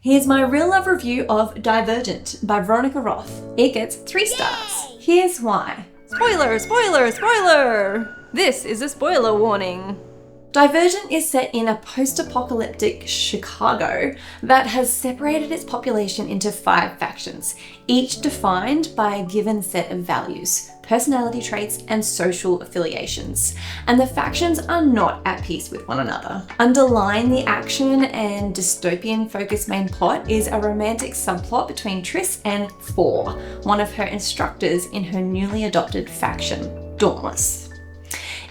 Here's my real love review of Divergent by Veronica Roth. It gets 3 stars. Here's why. Spoiler, spoiler, spoiler! This is a spoiler warning. Divergent is set in a post-apocalyptic Chicago that has separated its population into 5 factions, each defined by a given set of values, personality traits, and social affiliations. And the factions are not at peace with one another. Underlying the action and dystopian-focused main plot is a romantic subplot between Triss and Four, one of her instructors in her newly adopted faction, Dauntless.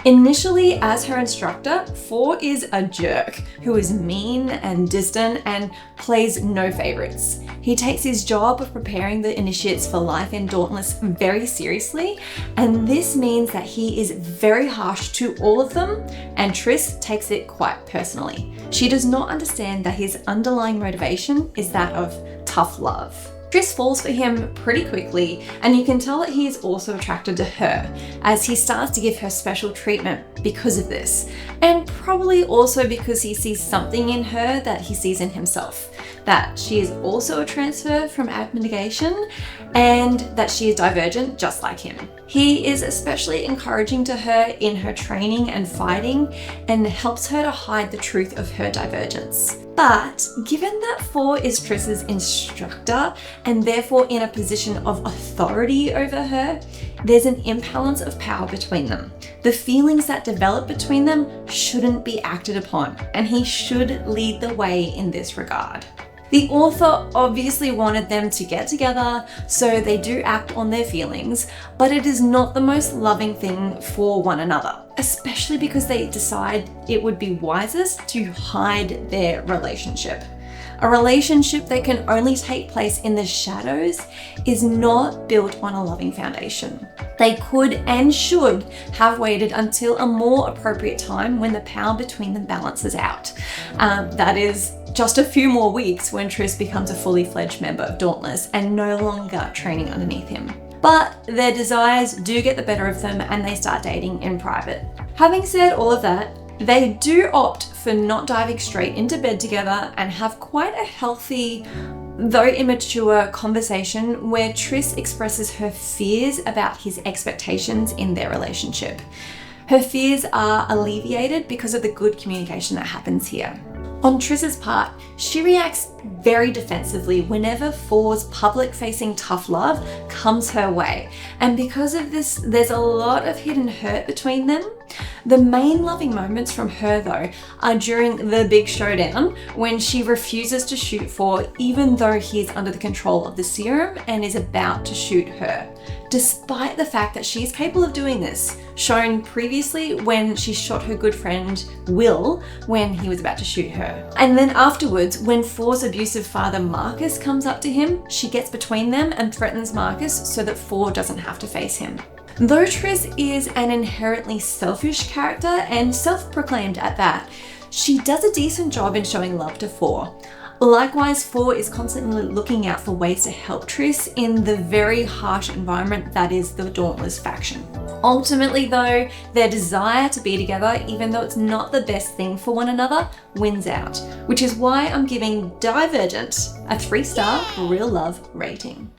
Initially, as her instructor, Four is a jerk who is mean and distant and plays no favorites. He takes his job of preparing the initiates for life in Dauntless very seriously, and this means that he is very harsh to all of them, and Triss takes it quite personally. She does not understand that his underlying motivation is that of tough love. Triss falls for him pretty quickly, and you can tell that he is also attracted to her, as he starts to give her special treatment because of this, and probably also because he sees something in her that he sees in himself, that she is also a transfer from abnegation, and that she is divergent just like him. He is especially encouraging to her in her training and fighting, and helps her to hide the truth of her divergence. But given that Four is Triss's instructor and therefore in a position of authority over her, there's an imbalance of power between them. The feelings that develop between them shouldn't be acted upon, and he should lead the way in this regard. The author obviously wanted them to get together, so they do act on their feelings, but it is not the most loving thing for one another, especially because they decide it would be wisest to hide their relationship. A relationship that can only take place in the shadows is not built on a loving foundation. They could and should have waited until a more appropriate time when the power between them balances out. That is just a few more weeks when Triss becomes a fully fledged member of Dauntless and no longer training underneath him. But their desires do get the better of them and they start dating in private. Having said all of that, they do opt for not diving straight into bed together and have quite a healthy, though immature, conversation where Triss expresses her fears about his expectations in their relationship. Her fears are alleviated because of the good communication that happens here. On Triss's part, she reacts very defensively whenever Four's public-facing tough love comes her way. And because of this, there's a lot of hidden hurt between them. The main loving moments from her, though, are during the big showdown when she refuses to shoot Four even though he is under the control of the serum and is about to shoot her, despite the fact that she is capable of doing this, shown previously when she shot her good friend Will when he was about to shoot her. And then afterwards, when Four's abusive father Marcus comes up to him, she gets between them and threatens Marcus so that Four doesn't have to face him. Though Triss is an inherently selfish character and self-proclaimed at that, she does a decent job in showing love to Four. Likewise, Four is constantly looking out for ways to help Triss in the very harsh environment that is the Dauntless faction. Ultimately though, their desire to be together, even though it's not the best thing for one another, wins out, which is why I'm giving Divergent a 3-star real love rating.